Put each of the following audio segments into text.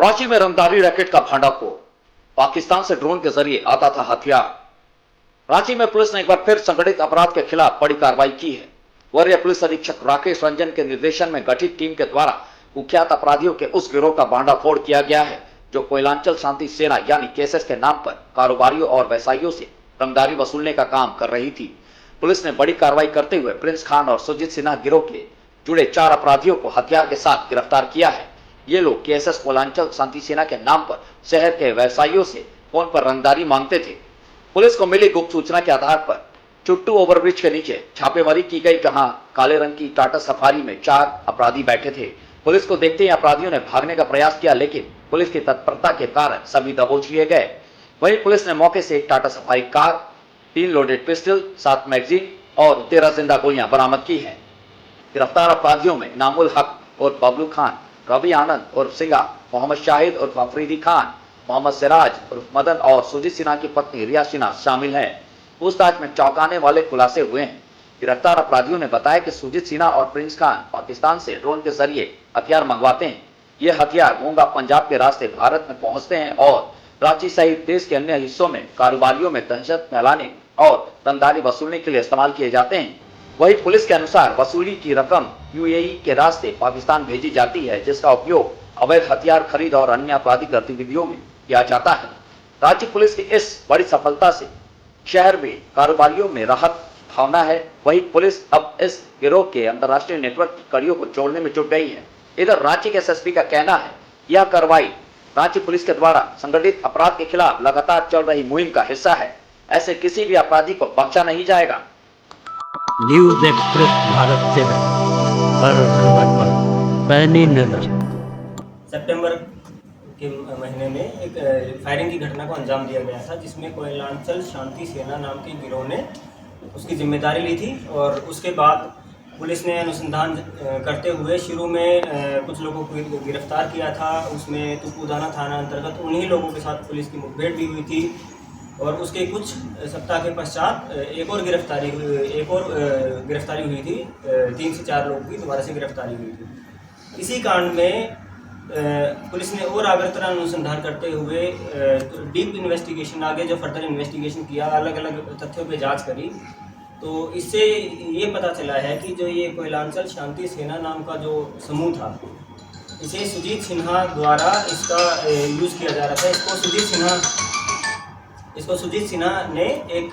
रांची में रंगदारी रैकेट का भंडाफोड़, पाकिस्तान से ड्रोन के जरिए आता था हथियार। रांची में पुलिस ने एक बार फिर संगठित अपराध के खिलाफ बड़ी कार्रवाई की है। वरीय पुलिस अधीक्षक राकेश रंजन के निर्देशन में गठित टीम के द्वारा कुख्यात अपराधियों के उस गिरोह का भंडाफोड़ किया गया है जो कोयलांचल शांति सेना यानी केएसएस के नाम पर कारोबारियों और व्यवसायियों से रंगदारी वसूलने का काम कर रही थी। पुलिस ने बड़ी कार्रवाई करते हुए प्रिंस खान और सुजीत सिन्हा गिरोह के जुड़े 4 अपराधियों को हथियार के साथ गिरफ्तार किया है। ये लोग केएसएस कोयलांचल शांति सेना के नाम पर शहर के व्यवसायियों से फोन पर रंगदारी मांगते थे। पुलिस को मिली गुप्त सूचना के आधार पर चुट्टू ओवरब्रिज के नीचे छापेमारी की गई, जहां काले रंग की टाटा सफारी में 4 अपराधी बैठे थे। पुलिस को देखते ही अपराधियों ने भागने का प्रयास किया, लेकिन पुलिस की तत्परता के कारण सभी दबोच लिए गए। वहीं पुलिस ने मौके से एक Tata safari car, 3 loaded pistol, 7 magazine और 13 जिंदा गोलियां बरामद की है। गिरफ्तार अपराधियों में इनामुल हक और बबलू खान, रवि आनंद और सिंगा, मोहम्मद शाहिद और अफरीदी खान, मोहम्मद सिराज और मदन और सुजीत सिन्हा की पत्नी रिया सिन्हा शामिल हैं। पूछताछ में चौंकाने वाले खुलासे हुए हैं। गिरफ्तार अपराधियों ने बताया कि सुजीत सिन्हा और प्रिंस खान पाकिस्तान से ड्रोन के जरिए हथियार मंगवाते हैं। ये हथियार मूंगा पंजाब के रास्ते भारत में पहुंचते हैं और रांची सहित देश के अन्य हिस्सों में कारोबारियों में दहशत फैलाने और रंगदारी वसूलने के लिए इस्तेमाल किए जाते हैं। वही पुलिस के अनुसार वसूली की रकम यूएई के रास्ते पाकिस्तान भेजी जाती है, जिसका उपयोग अवैध हथियार खरीद और अन्य आपराधिक गतिविधियों में किया जाता है। राज्य पुलिस की इस बड़ी सफलता से शहर में कारोबारियों में राहत भावना है। वही पुलिस अब इस गिरोह के अंतर्राष्ट्रीय नेटवर्क की कड़ियों को जोड़ने में जुट गई है। इधर रांची के एसएसपी का कहना है यह कार्रवाई रांची पुलिस के द्वारा संगठित अपराध के खिलाफ लगातार चल रही मुहिम का हिस्सा है। ऐसे किसी भी अपराधी को बख्शा नहीं जाएगा। न्यूज एक्सप्रेस भारत से पैनी नजर। सितंबर के महीने में एक फायरिंग की घटना को अंजाम दिया गया था, जिसमें कोयलांचल शांति सेना नाम के गिरोह ने उसकी जिम्मेदारी ली थी। और उसके बाद पुलिस ने अनुसंधान करते हुए शुरू में कुछ लोगों को गिरफ्तार किया था। उसमें तुपुदाना थाना अंतर्गत उन्हीं लोगों के साथ पुलिस की मुठभेड़ भी हुई थी। और उसके कुछ सप्ताह के पश्चात एक और गिरफ्तारी हुई थी। 3 से 4 लोगों की दोबारा से गिरफ्तारी हुई थी। इसी कांड में पुलिस ने और आगरतरा अनुसंधान करते हुए डीप इन्वेस्टिगेशन, आगे जो फर्दर इन्वेस्टिगेशन किया, अलग अलग तथ्यों पे जांच करी, तो इससे ये पता चला है कि जो ये कोयलांचल शांति सेना नाम का जो समूह था, इसे सुजीत सिन्हा द्वारा इसका यूज़ किया जा रहा था। इसको सुजीत सिन्हा ने एक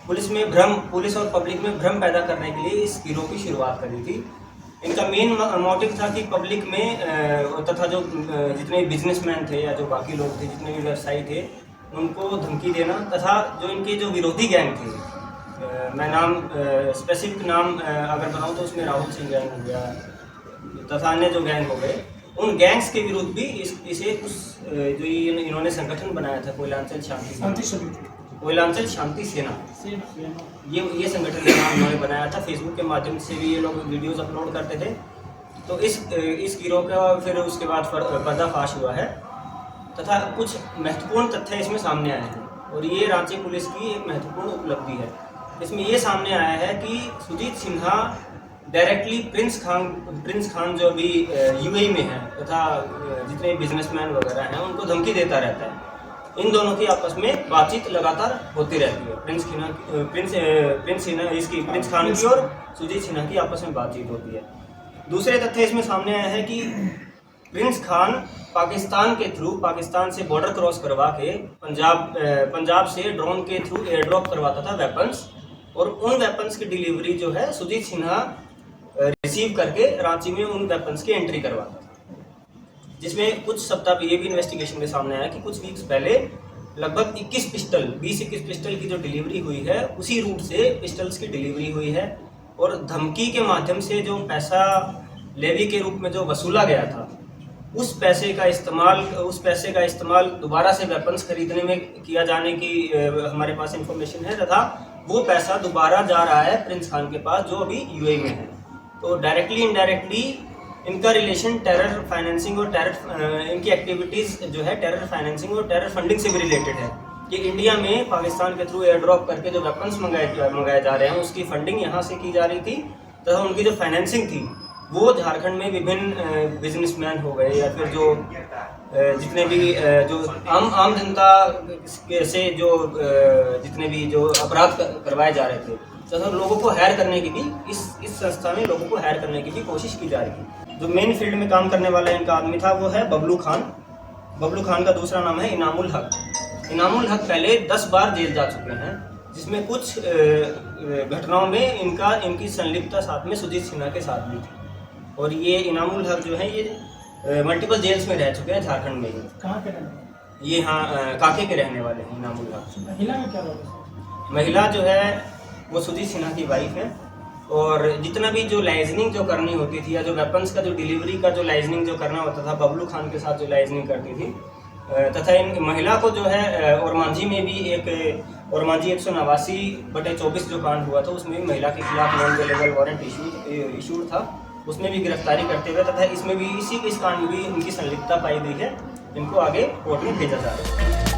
पुलिस और पब्लिक में भ्रम पैदा करने के लिए इस गिरोह की शुरुआत करी थी। इनका मेन मोटिव था कि पब्लिक में तथा जो जितने बिजनेसमैन थे या जो बाकी लोग थे, जितने भी व्यवसायी थे, उनको धमकी देना, तथा जो इनके जो विरोधी गैंग थे, मैं स्पेसिफिक नाम अगर बनाऊँ तो उसमें राहुल सिंह गैंग हो गया तथा अन्य जो गैंग हो गए, उन गैंग्स के विरुद्ध भी इसे जो इन्होंने संगठन बनाया था कोयलांचल शांति सेना, ये संगठन का नाम इन्होंने बनाया था। फेसबुक के माध्यम से भी ये लोग वीडियोस अपलोड करते थे। तो इस गिरोह का फिर उसके बाद पर्दाफाश हुआ है तथा कुछ महत्वपूर्ण तथ्य इसमें सामने आए हैं। और ये रांची पुलिस की एक महत्वपूर्ण उपलब्धि है। इसमें ये सामने आया है कि सुजीत सिन्हा डायरेक्टली प्रिंस खान जो अभी यूएई में है तथा जितने बिजनेसमैन वगैरह हैं, उनको धमकी देता रहता है। इन दोनों की आपस में बातचीत लगातार होती रहती है। प्रिंस खान की और सुजीत सिन्हा की आपस में बातचीत होती है। दूसरे तथ्य इसमें सामने आया है कि प्रिंस खान पाकिस्तान से बॉर्डर क्रॉस करवा के पंजाब से ड्रोन के थ्रू एयर ड्रॉप करवाता था वेपन्स, और उन वेपन्स की डिलीवरी जो है सुजीत सिन्हा रिसीव करके रांची में उन वेपन्स की एंट्री करवाता था। जिसमें कुछ सप्ताह ये भी इन्वेस्टिगेशन में सामने आया कि कुछ वीक्स पहले लगभग 20-21 पिस्टल की जो डिलीवरी हुई है, उसी रूट से पिस्टल्स की डिलीवरी हुई है। और धमकी के माध्यम से जो पैसा लेवी के रूप में जो वसूला गया था, उस पैसे का इस्तेमाल दोबारा से वेपन्स खरीदने में किया जाने की हमारे पास इंफॉर्मेशन है, तथा वो पैसा दोबारा जा रहा है प्रिंस खान के पास जो अभी यूएई में है। तो डायरेक्टली इनडायरेक्टली इनका रिलेशन टेरर फाइनेंसिंग और इनकी एक्टिविटीज़ जो है टेरर फाइनेंसिंग और टेरर फंडिंग से भी रिलेटेड है। कि इंडिया में पाकिस्तान के थ्रू एयर ड्रॉप करके जो वेपन्स मंगाए जा रहे हैं, उसकी फंडिंग यहाँ से की जा रही थी, तथा उनकी जो फाइनेंसिंग थी वो झारखंड में विभिन्न बिजनेसमैन हो गए या फिर जो जितने भी जो आम जनता से जो जितने भी जो अपराध करवाए जा रहे थे, तो लोगों को हायर करने की भी इस संस्था में लोगों को हायर करने की भी कोशिश की जा रही थी। जो मेन फील्ड में काम करने वाला इनका आदमी था वो है बबलू खान। बबलू खान का दूसरा नाम है इनामुल हक। इनामुल हक पहले 10 बार जेल जा चुके हैं, जिसमें कुछ घटनाओं में इनकी संलिप्तता साथ में सुजीत सिन्हा के साथ भी थी। और ये इनामुल हक जो है ये मल्टीपल जेल्स में रह चुके हैं झारखंड में ही। कहाँ के रहने वाले? ये हाँ काके के रहने वाले हैं इनामुल हक। महिला में क्या रोल? महिला जो है वो सुजीत सिन्हा की वाइफ है। और जितना भी जो लाइजनिंग जो करनी होती थी या जो वेपन्स का जो डिलीवरी का जो लाइजनिंग जो करना होता था, बबलू खान के साथ जो लाइजनिंग करती थी, तथा इन महिला को जो है और मांझी में भी एक और मांझी 189/24 जो कांड हुआ था उसमें भी महिला के खिलाफ नॉन अवेलेबल वारंट इशूड था, उसमें भी गिरफ्तारी करते हुए तथा इसमें भी इस कांड में भी इनकी संलिप्तता पाई गई है। इनको आगे कोर्ट में भेजा जा रहा है।